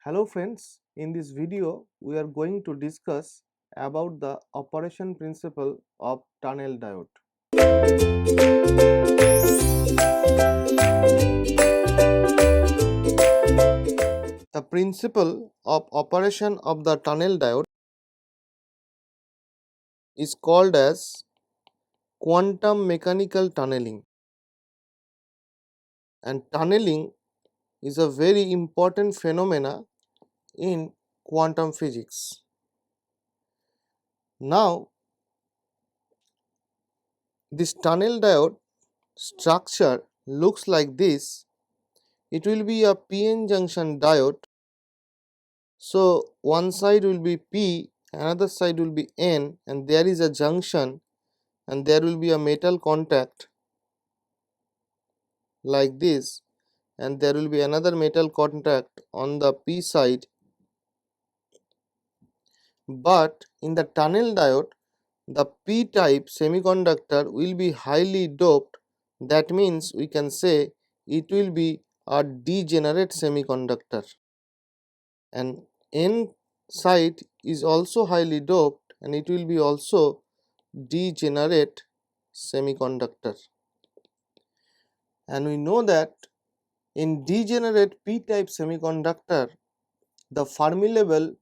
Hello friends, in this video we are going to discuss about the operation principle of tunnel diode. The principle of operation of the tunnel diode is called as quantum mechanical tunneling, and tunneling is a very important phenomena in quantum physics. Now this tunnel diode structure looks like this. It will be a PN junction diode. So one side will be P, another side will be N, and there is a junction and there will be a metal contact like this, and there will be another metal contact on the P side. But in the tunnel diode, the P type semiconductor will be highly doped. That means we can say it will be a degenerate semiconductor, and N side is also highly doped and it will be also degenerate semiconductor. And we know that in degenerate p-type semiconductor, the Fermi level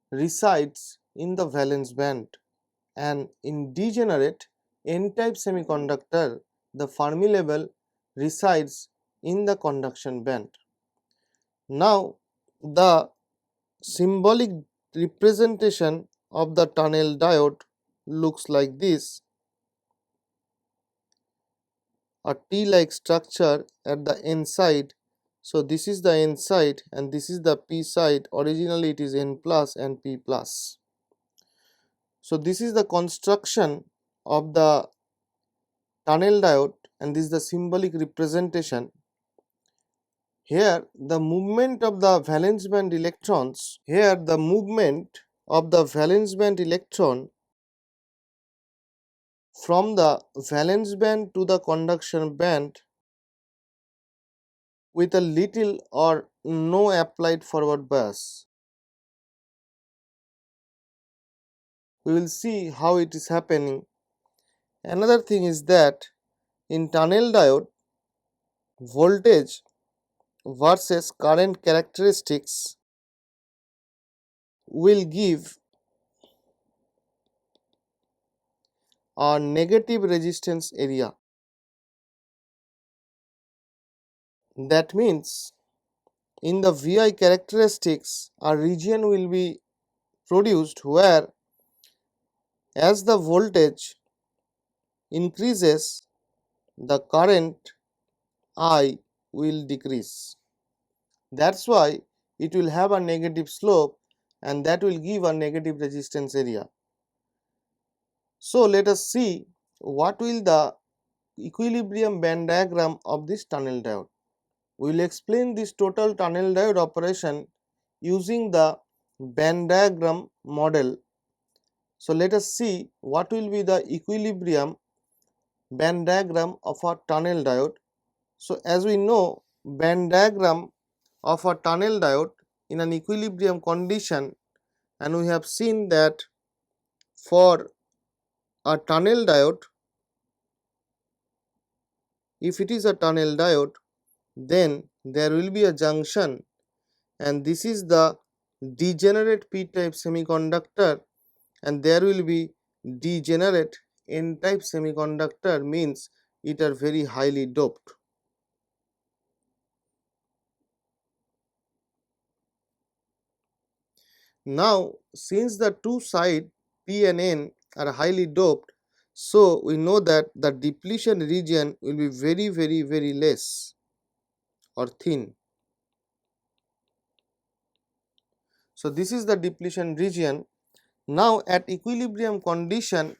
resides in the valence band, and in degenerate n-type semiconductor, the Fermi level resides in the conduction band. Now the symbolic representation of the tunnel diode looks like this: a T-like structure at the N side. So this is the N side and this is the P side. Originally it is N plus and P plus. So this is the construction of the tunnel diode and this is the symbolic representation. Here the movement of the valence band electrons, from the valence band to the conduction band with a little or no applied forward bias. We will see how it is happening. Another thing is that in tunnel diode, voltage versus current characteristics will give a negative resistance area. That means in the VI characteristics, a region will be produced where as the voltage increases, the current I will decrease. That's why it will have a negative slope and that will give a negative resistance area. So let us see what will the equilibrium band diagram of this tunnel diode. We will explain this total tunnel diode operation using the band diagram model. So let us see what will be the equilibrium band diagram of a tunnel diode. So as we know, band diagram of a tunnel diode in an equilibrium condition, and we have seen that for a tunnel diode, if it is a tunnel diode, then there will be a junction, and this is the degenerate p-type semiconductor, and there will be degenerate n-type semiconductor, means it are very highly doped. Now since the two sides P and N are highly doped, so we know that the depletion region will be very less or thin. So this is the depletion region. Now at equilibrium condition,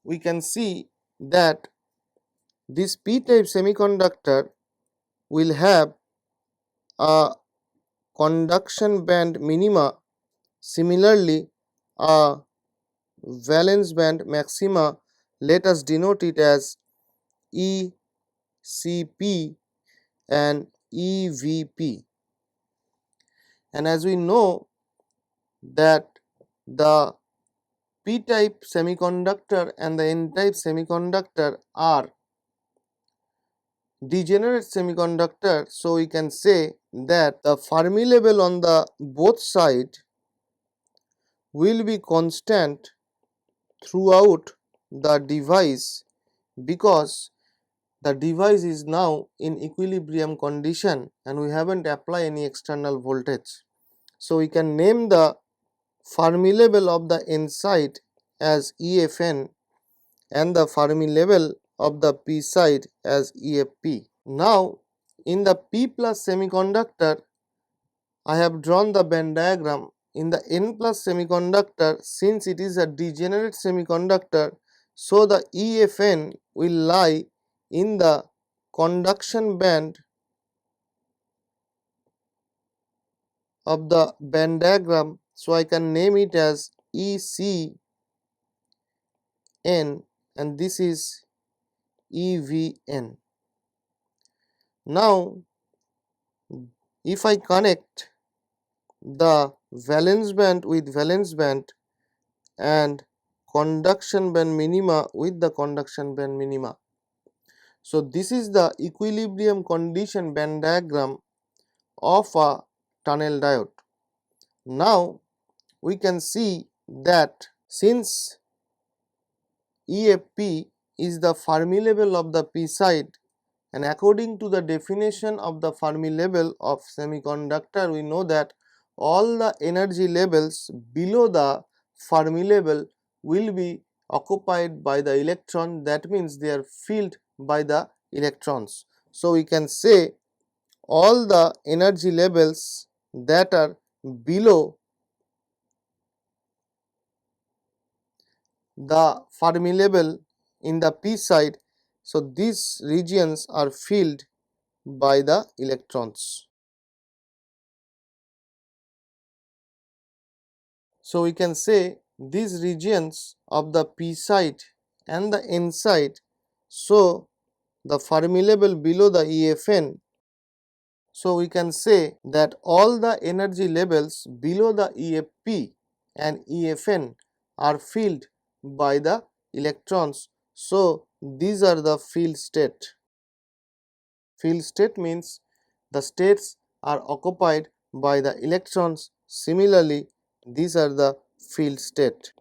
we can see that this p-type semiconductor will have a conduction band minima, similarly a valence band maxima. Let us denote it as ECP and EVP. And as we know that the p-type semiconductor and the n-type semiconductor are degenerate semiconductor, so we can say that the Fermi level on the both side will be constant throughout the device, because the device is now in equilibrium condition and we haven't applied any external voltage. So we can name the Fermi level of the n side as EFN and the Fermi level of the p side as EFP. Now in the p plus semiconductor, I have drawn the Venn diagram. In the n plus semiconductor, since it is a degenerate semiconductor, so the EFN will lie in the conduction band of the Venn diagram. So I can name it as ECN, and this is EVN. Now if I connect the valence band with valence band and conduction band minima with the conduction band minima, so this is the equilibrium condition band diagram of a tunnel diode. Now we can see that since EFP is the Fermi level of the p side, and according to the definition of the Fermi level of semiconductor, we know that all the energy levels below the Fermi level will be occupied by the electron, that means they are filled by the electrons. So we can say all the energy levels that are below the Fermi level in the p side, so these regions are filled by the electrons. So we can say these regions of the p side and the n side, so the Fermi level below the EFN, so we can say that all the energy levels below the EFP and EFN are filled by the electrons. So these are the field state. Field state means the states are occupied by the electrons. Similarly, these are the field state,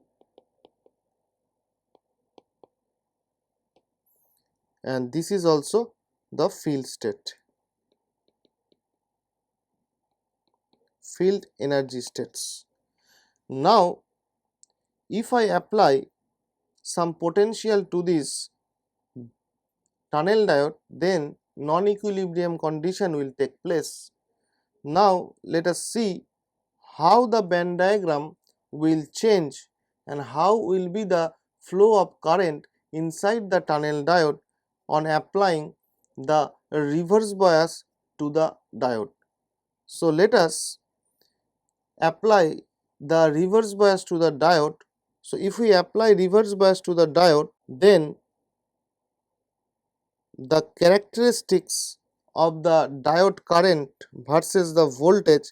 and this is also the field state, field energy states. Now if I apply some potential to this tunnel diode, then non-equilibrium condition will take place. Now let us see how the band diagram will change and how will be the flow of current inside the tunnel diode on applying the reverse bias to the diode. So let us apply the reverse bias to the diode. So if we apply reverse bias to the diode, then the characteristics of the diode current versus the voltage,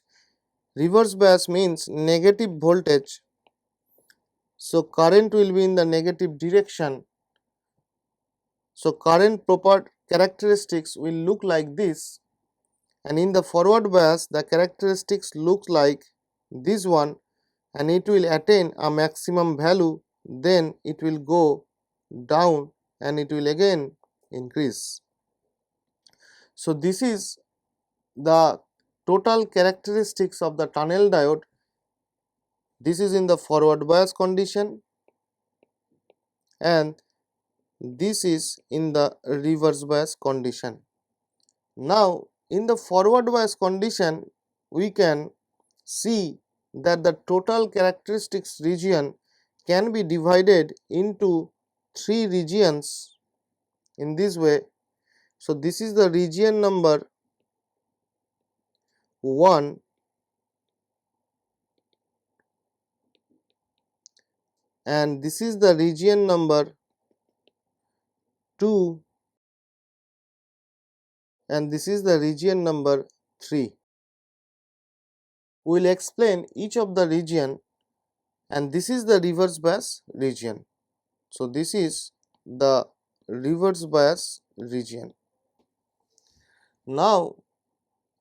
reverse bias means negative voltage, so current will be in the negative direction. So current proper characteristics will look like this, and in the forward bias the characteristics look like this one, and it will attain a maximum value, then it will go down and it will again increase. So this is the total characteristics of the tunnel diode. This is in the forward bias condition and this is in the reverse bias condition. Now in the forward bias condition, we can see that the total characteristics region can be divided into three regions in this way. So this is the region number 1, and this is the region number 2, and this is the region number 3. we will explain each of the region, and this is the reverse bias region. So, this is the reverse bias region. Now,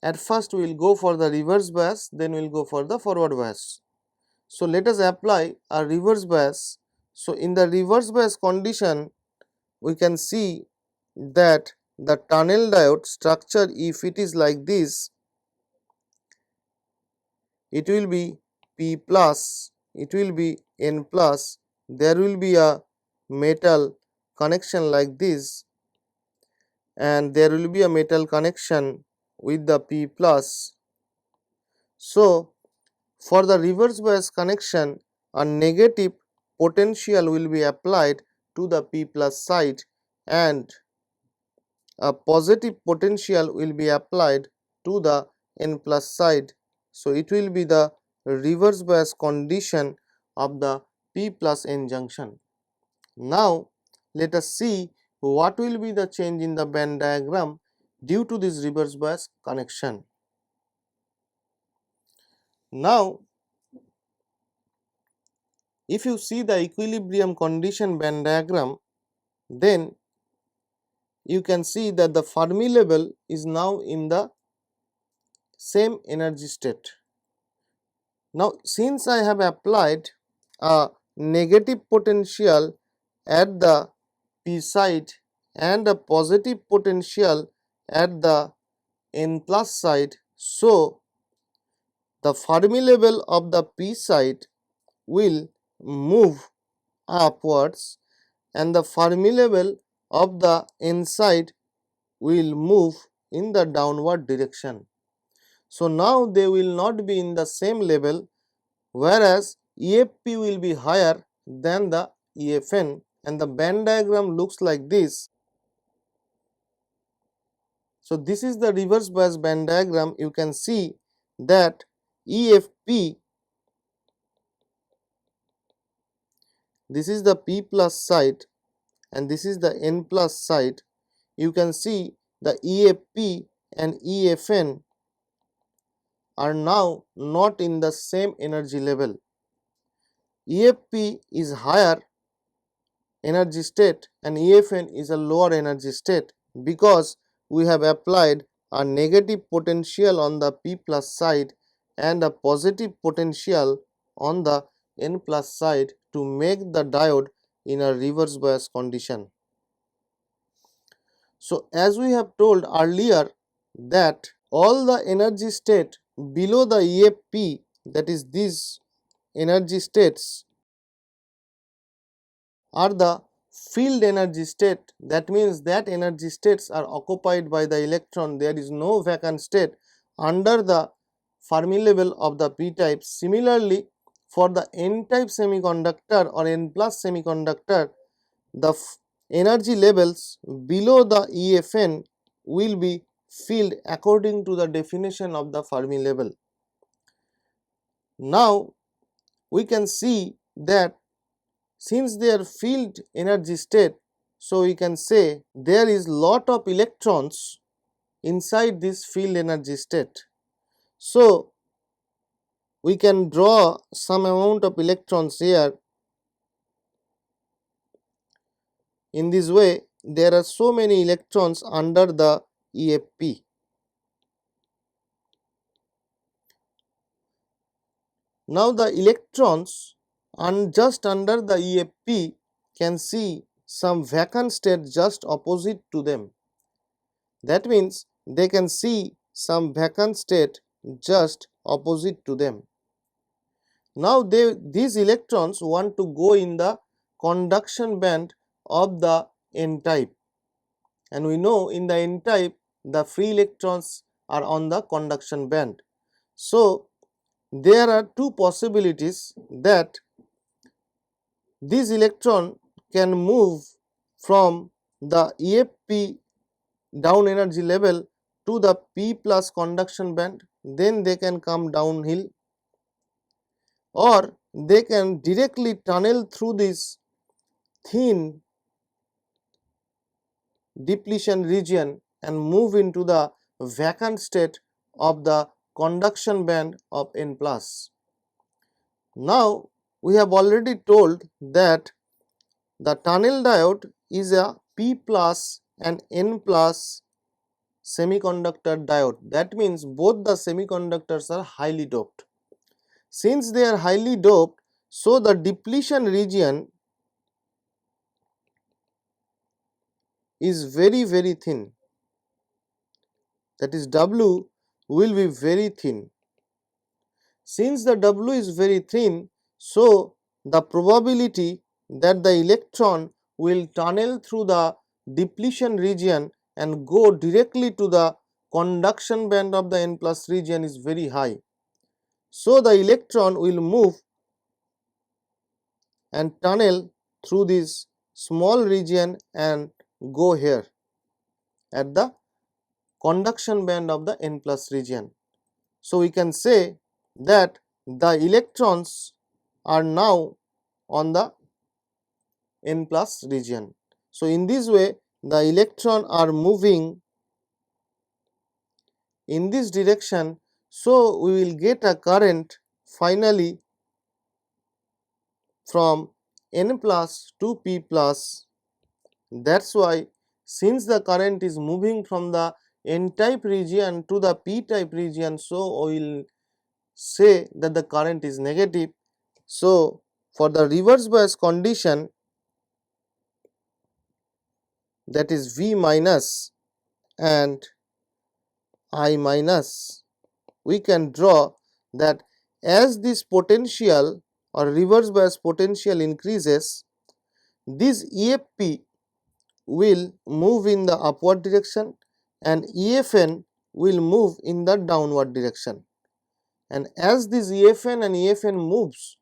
at first we will go for the reverse bias, then we will go for the forward bias. So, let us apply a reverse bias. So, in the reverse bias condition, we can see that the tunnel diode structure, if it is like this, it will be P plus, it will be N plus, there will be a metal connection like this, and there will be a metal connection with the P plus. So, for the reverse bias connection, a negative potential will be applied to the P plus side and a positive potential will be applied to the N plus side. So, it will be the reverse bias condition of the P plus N junction. Now, let us see what will be the change in the band diagram due to this reverse bias connection. Now, if you see the equilibrium condition band diagram, then you can see that the Fermi level is now in the same energy state. Now, since I have applied a negative potential at the P side and a positive potential at the N plus side, so the Fermi level of the P side will move upwards and the Fermi level of the N side will move in the downward direction. So, now they will not be in the same level, whereas EFP will be higher than the EFN, and the band diagram looks like this. So, this is the reverse bias band diagram. You can see that EFP, this is the P plus side and this is the N plus side. You can see the EFP and EFN are now not in the same energy level. EFP is higher energy state and EFN is a lower energy state because we have applied a negative potential on the P plus side and a positive potential on the N plus side to make the diode in a reverse bias condition. So, as we have told earlier that all the energy state below the EFP, that is these energy states, are the field energy state. That means that energy states are occupied by the electron. There is no vacant state under the Fermi level of the p type. Similarly, for the n type semiconductor or n plus semiconductor, the energy levels below the EFN will be filled according to the definition of the Fermi level. Now, we can see that since they are field energy state, so we can say there is lot of electrons inside this field energy state. So, we can draw some amount of electrons here. In this way, there are so many electrons under the EFP. Now, the electrons just under the EFP can see some vacant state just opposite to them. That means they can see some vacant state just opposite to them. Now, these electrons want to go in the conduction band of the N type, and we know in the N type the free electrons are on the conduction band. So, there are two possibilities that this electron can move from the EFP down energy level to the P plus conduction band, then they can come downhill, or they can directly tunnel through this thin depletion region and move into the vacant state of the conduction band of N plus. Now we have already told that the tunnel diode is a P plus and N plus semiconductor diode. That means both the semiconductors are highly doped. Since they are highly doped, so the depletion region is very thin. That is, W will be very thin. Since the W is very thin, so the probability that the electron will tunnel through the depletion region and go directly to the conduction band of the N plus region is very high. So the electron will move and tunnel through this small region and go here at the conduction band of the N plus region. So we can say that the electrons are now on the N plus region. So in this way the electron are moving in this direction, so we will get a current finally from N plus to P plus. That's why since the current is moving from the N type region to the P type region, so we will say that the current is negative. So for the reverse bias condition, that is V minus and I minus, we can draw that as this potential or reverse bias potential increases, this EFP will move in the upward direction and EFN will move in the downward direction. And as this EFN and EFN moves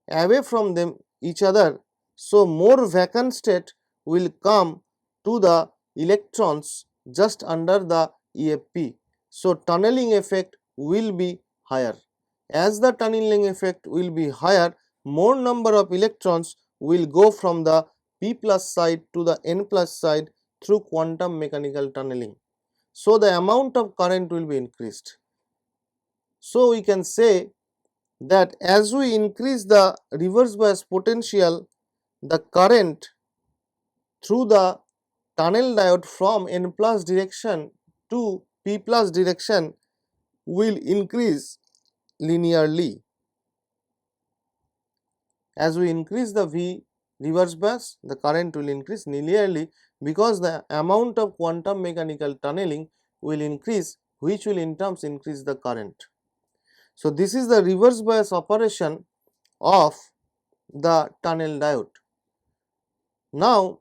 away from them each other, so more vacant state will come to the electrons just under the EFP. So tunneling effect will be higher. As the tunneling effect will be higher, more number of electrons will go from the P plus side to the N plus side through quantum mechanical tunneling. So the amount of current will be increased. So we can say that as we increase the reverse bias potential, the current through the tunnel diode from N plus direction to P plus direction will increase linearly. As we increase the V reverse bias, the current will increase linearly because the amount of quantum mechanical tunneling will increase, which will in turn increase the current. So this is the reverse bias operation of the tunnel diode. Now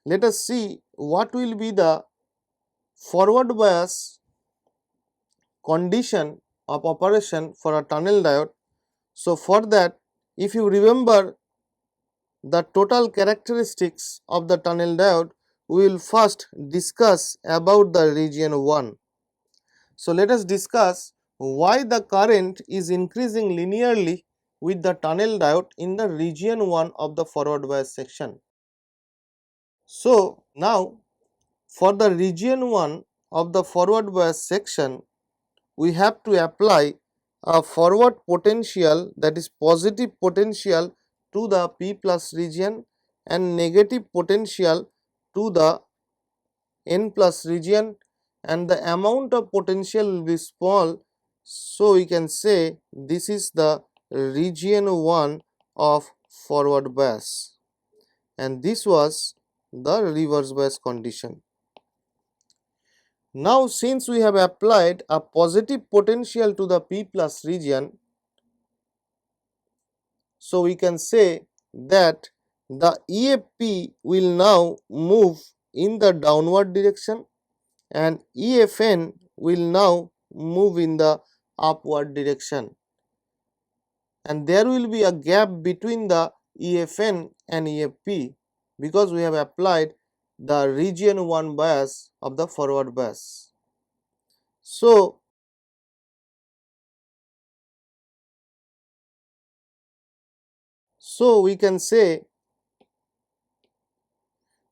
let us see what will be the forward bias condition of operation for a tunnel diode. So for that, if you remember the total characteristics of the tunnel diode, we will first discuss about the region 1. So let us discuss why the current is increasing linearly with the tunnel diode in the region 1 of the forward bias section. So now for the region 1 of the forward bias section, we have to apply a forward potential, that is positive potential to the P plus region and negative potential to the N plus region, and the amount of potential will be small. So we can say this is the region 1 of forward bias, and this was the reverse bias condition. Now since we have applied a positive potential to the P plus region, so we can say that the EFP will now move in the downward direction and EFN will now move in the upward direction, and there will be a gap between the EFN and EFP because we have applied the region 1 bias of the forward bias. So we can say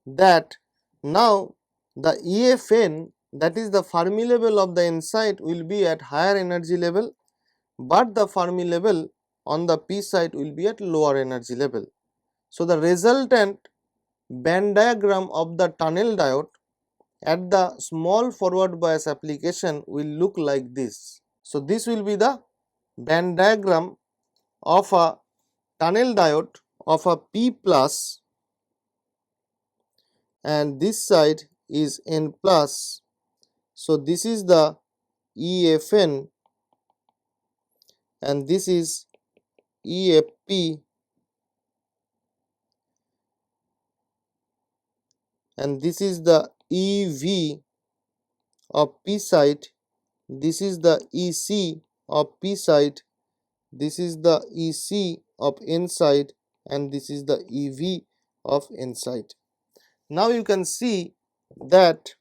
that now the EFN that is the Fermi level of the N side will be at higher energy level, but the Fermi level on the p side will be at lower energy level. So, the resultant band diagram of the tunnel diode at the small forward bias application will look like this. So, this will be the band diagram of a tunnel diode of a P plus, and this side is N plus. So, this is the EFN and this is EFP, and this is the EV of P side, this is the EC of P side, this is the EC of N side, and this is the EV of N side. Now you can see that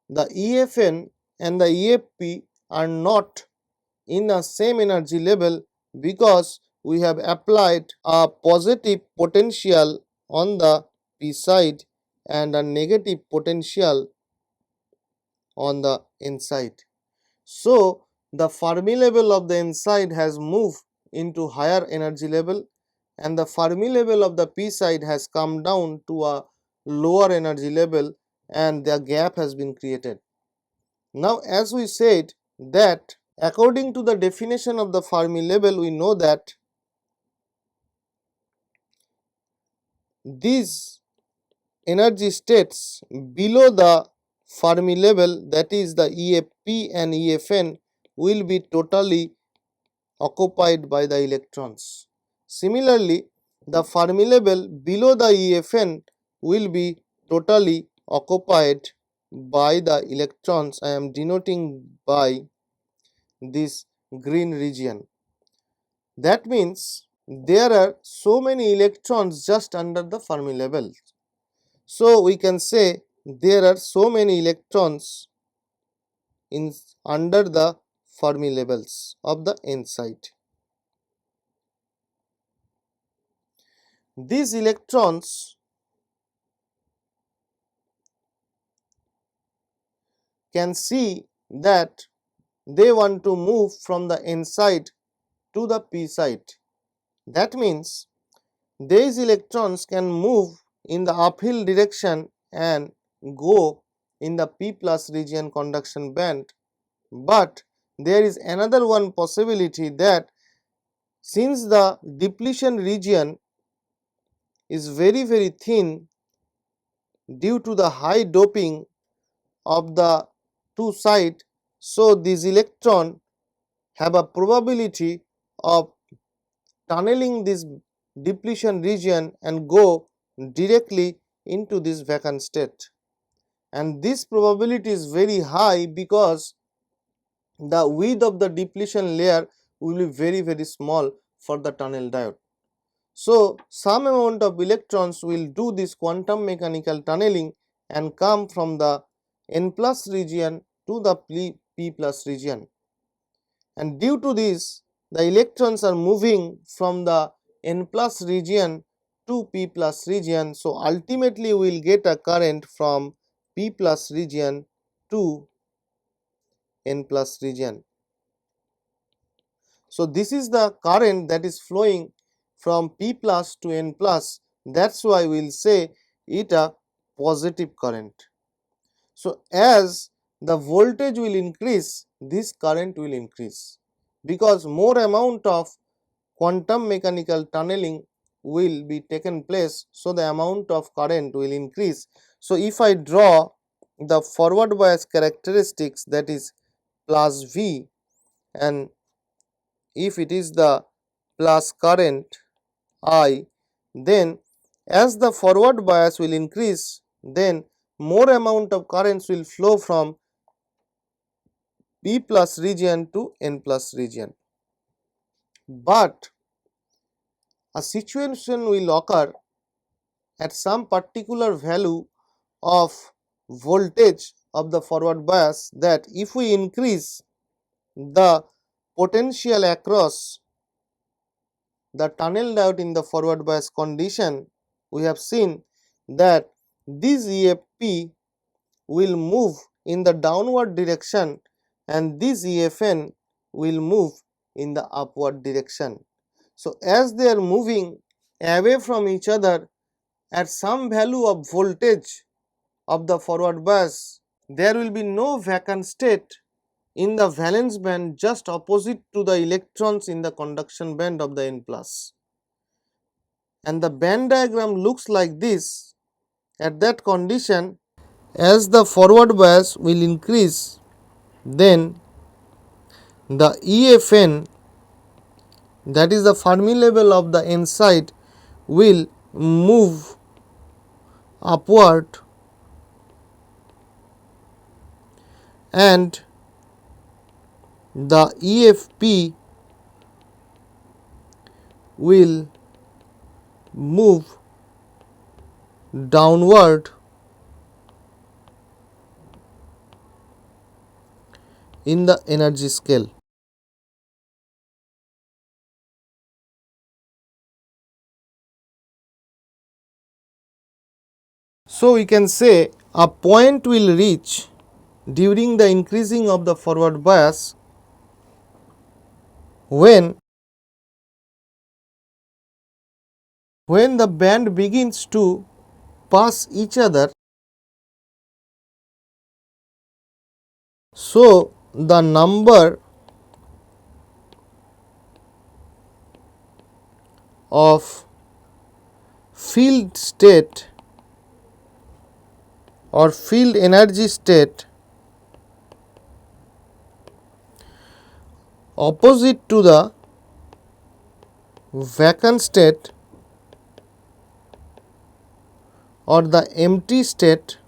the EFN and the EFP are not in the same energy level because we have applied a positive potential on the P side and a negative potential on the N side. So, the Fermi level of the N side has moved into higher energy level and the Fermi level of the P side has come down to a lower energy level and the gap has been created. Now, as we said that according to the definition of the Fermi level, we know that these energy states below the Fermi level, that is the EFP and EFN, will be totally occupied by the electrons. Similarly, the Fermi level below the EFN will be totally occupied by the electrons. I am denoting by this green region. That means there are so many electrons just under the Fermi level. So, we can say there are so many electrons in under the Fermi levels of the N side. These electrons can see that they want to move from the N side to the P side. That means these electrons can move in the uphill direction and go in the P plus region conduction band, but there is another one possibility that since the depletion region is very thin due to the high doping of the two sides, so these electron have a probability of tunneling this depletion region and go directly into this vacant state, and this probability is very high because the width of the depletion layer will be very small for the tunnel diode. So, some amount of electrons will do this quantum mechanical tunneling and come from the N plus region to the P plus region, and due to this the electrons are moving from the N plus region to P plus region. So, ultimately we will get a current from P plus region to N plus region. So, this is the current that is flowing from P plus to N plus, that is why we will say it a positive current. So, as the voltage will increase, this current will increase because more amount of quantum mechanical tunneling will be taken place. So, the amount of current will increase. So, if I draw the forward bias characteristics, that is plus V, and if it is the plus current I, then as the forward bias will increase, then more amount of currents will flow from P plus region to N plus region. But a situation will occur at some particular value of voltage of the forward bias, that if we increase the potential across the tunnel diode in the forward bias condition, we have seen that this EFP will move in the downward direction and this EFN will move in the upward direction. So, as they are moving away from each other at some value of voltage of the forward bias, there will be no vacant state in the valence band just opposite to the electrons in the conduction band of the N plus. And the band diagram looks like this. At that condition, as the forward bias will increase, then the EFN, that is the Fermi level of the N side, will move upward and the EFP will move downward in the energy scale. So, we can say a point will reach during the increasing of the forward bias when the band begins to pass each other. So, the number of field state or field energy state opposite to the vacant state or the empty state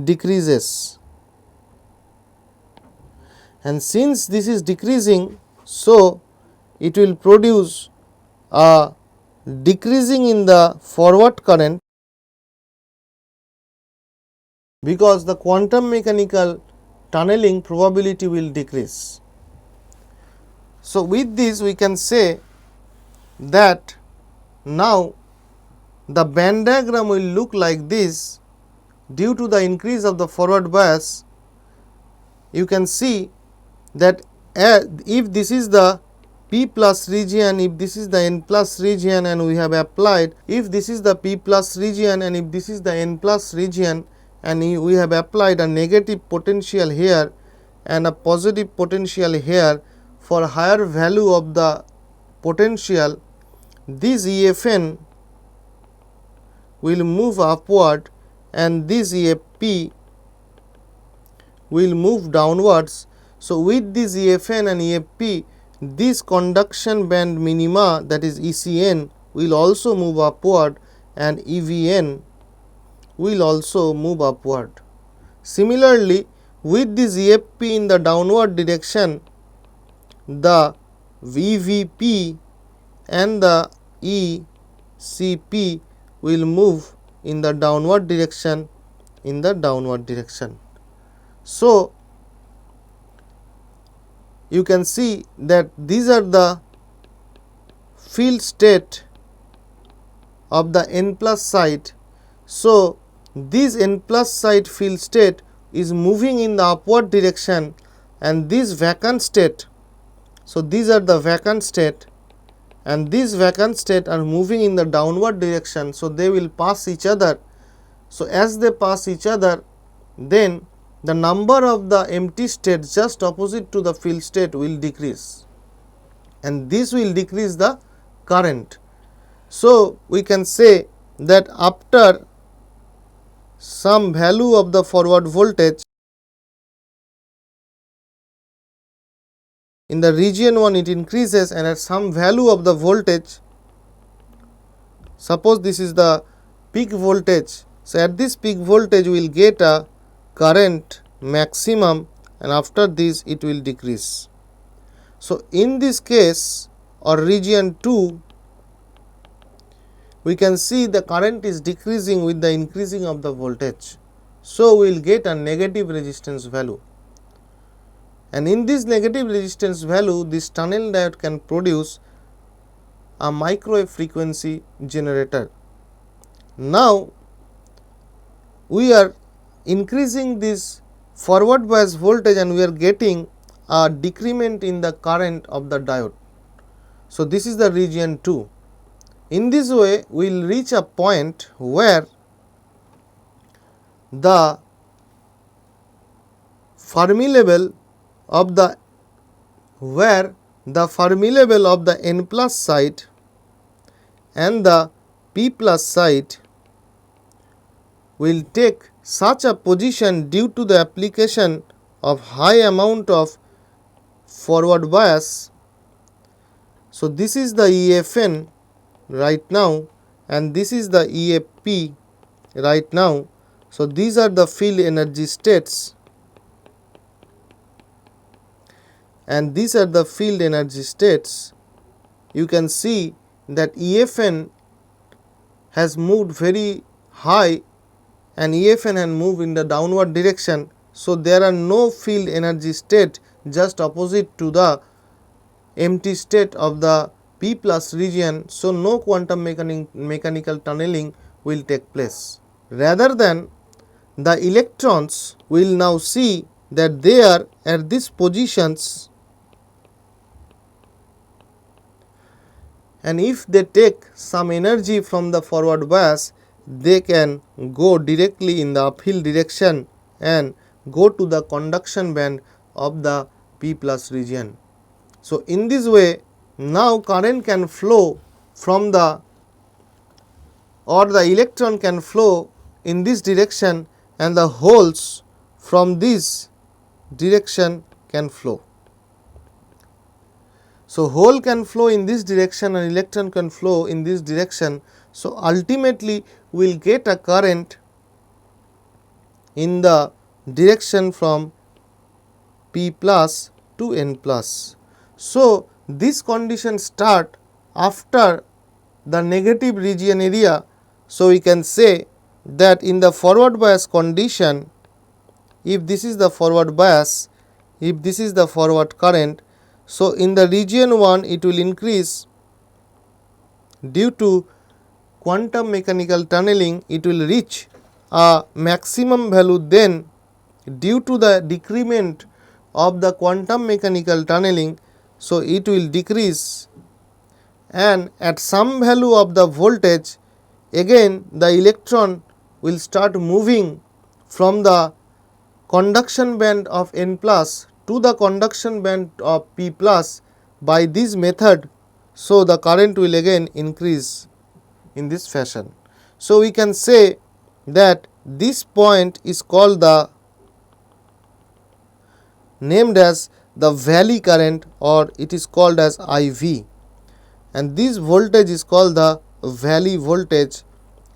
decreases, and since this is decreasing, so it will produce a decreasing in the forward current, because the quantum mechanical tunneling probability will decrease. So, with this we can say that now the band diagram will look like this. Due to the increase of the forward bias, you can see that if this is the P plus region, if this is the N plus region, and we have applied, if this is the P plus region and if this is the N plus region, and we have applied a negative potential here and a positive potential here for higher value of the potential, this EFN will move upward and this EFP will move downwards. So, with this EFN and EFP, this conduction band minima, that is ECN, will also move upward and EVN will also move upward. Similarly, with this EFP in the downward direction, the VVP and the ECP will move in the downward direction, So, you can see that these are the field state of the N plus side. So, this N plus side field state is moving in the upward direction, and this vacant state, so these are the vacant state, and these vacant state are moving in the downward direction. So, they will pass each other. So, as they pass each other, then the number of the empty states just opposite to the field state will decrease, and this will decrease the current. So, we can say that after some value of the forward voltage in the region 1 it increases, and at some value of the voltage, suppose this is the peak voltage. So, at this peak voltage we will get a current maximum, and after this it will decrease. So, in this case or region 2, we can see the current is decreasing with the increasing of the voltage. So, we will get a negative resistance value, and in this negative resistance value, this tunnel diode can produce a microwave frequency generator. Now we are increasing this forward bias voltage and we are getting a decrement in the current of the diode. So, this is the region 2. In this way, we will reach a point where the Fermi level of the N plus side and the P plus side will take such a position due to the application of high amount of forward bias. So, this is the EFN right now and this is the EFP right now. So, these are the field energy states and these are the field energy states. You can see that EFN has moved very high and EFN has moved in the downward direction. So, there are no field energy state just opposite to the empty state of the P plus region. So, no quantum mechanical tunneling will take place. Rather than the electrons will now see that they are at these positions, and if they take some energy from the forward bias, they can go directly in the uphill direction and go to the conduction band of the P plus region. So, in this way now current can flow from the electron can flow in this direction and the holes from this direction can flow. So, hole can flow in this direction and electron can flow in this direction. So, ultimately we will get a current in the direction from P plus to N plus. So, this condition start after the negative region area. So, we can say that in the forward bias condition, if this is the forward bias, if this is the forward current, so in the region 1 it will increase due to quantum mechanical tunneling, it will reach a maximum value, then due to the decrement of the quantum mechanical tunneling, so it will decrease, and at some value of the voltage again the electron will start moving from the conduction band of N plus to the conduction band of P plus by this method. So, the current will again increase in this fashion. So, we can say that this point is called the named as the valley current, or it is called as IV, and this voltage is called the valley voltage,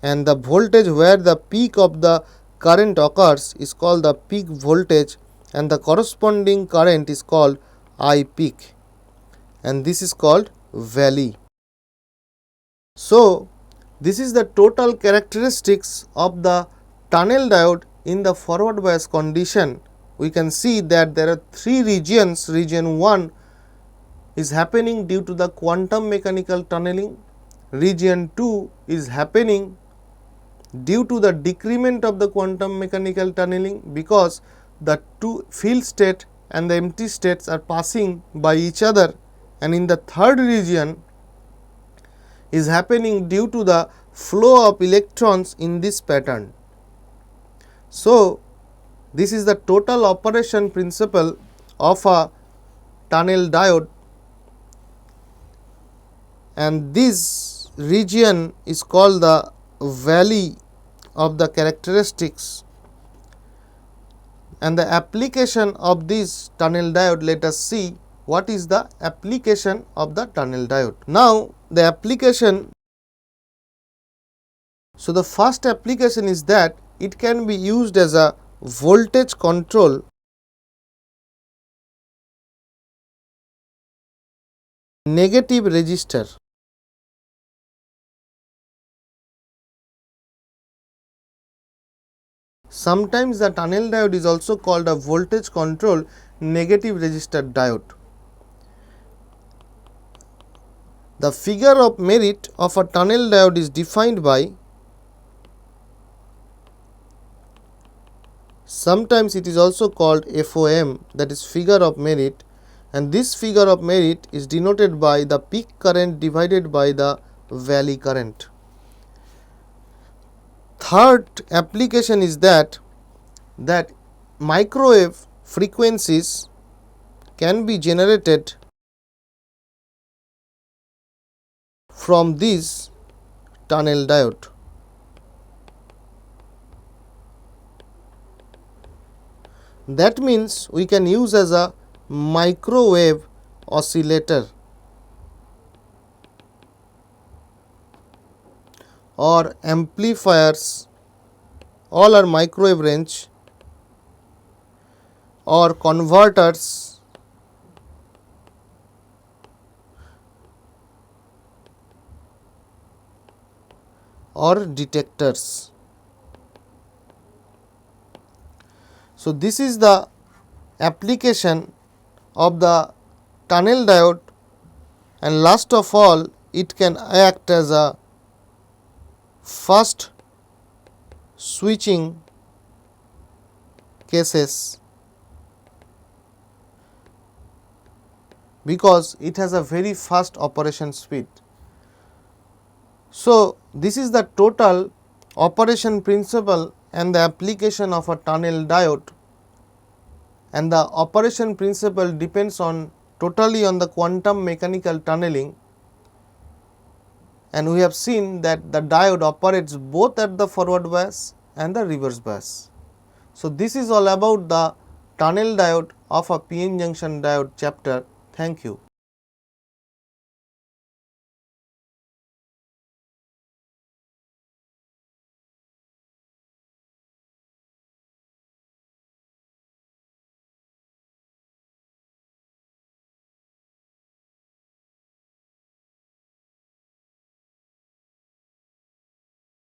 and the voltage where the peak of the current occurs is called the peak voltage, and the corresponding current is called I peak, and this is called valley. So, this is the total characteristics of the tunnel diode in the forward bias condition. We can see that there are 3 regions. Region 1 is happening due to the quantum mechanical tunneling. Region 2 is happening due to the decrement of the quantum mechanical tunneling, because the two field state and the empty states are passing by each other, and in the third region is happening due to the flow of electrons in this pattern. So, this is the total operation principle of a tunnel diode, and this region is called the valley of the characteristics. And the application of this tunnel diode, let us see what is the application of the tunnel diode. Now, the application, so the first application is that it can be used as a voltage control negative resistor. Sometimes the tunnel diode is also called a voltage control negative resistor diode. The figure of merit of a tunnel diode is defined by, sometimes it is also called FOM, that is figure of merit, and this figure of merit is denoted by the peak current divided by the valley current. Third application is that microwave frequencies can be generated from this tunnel diode. That means we can use as a microwave oscillator or amplifiers, all are microwave range, or converters or detectors. So, this is the application of the tunnel diode, and last of all it can act as a fast switching cases because it has a very fast operation speed. So, this is the total operation principle and the application of a tunnel diode, and the operation principle depends on totally on the quantum mechanical tunneling, and we have seen that the diode operates both at the forward bias and the reverse bias. So, this is all about the tunnel diode of a PN junction diode chapter. Thank you.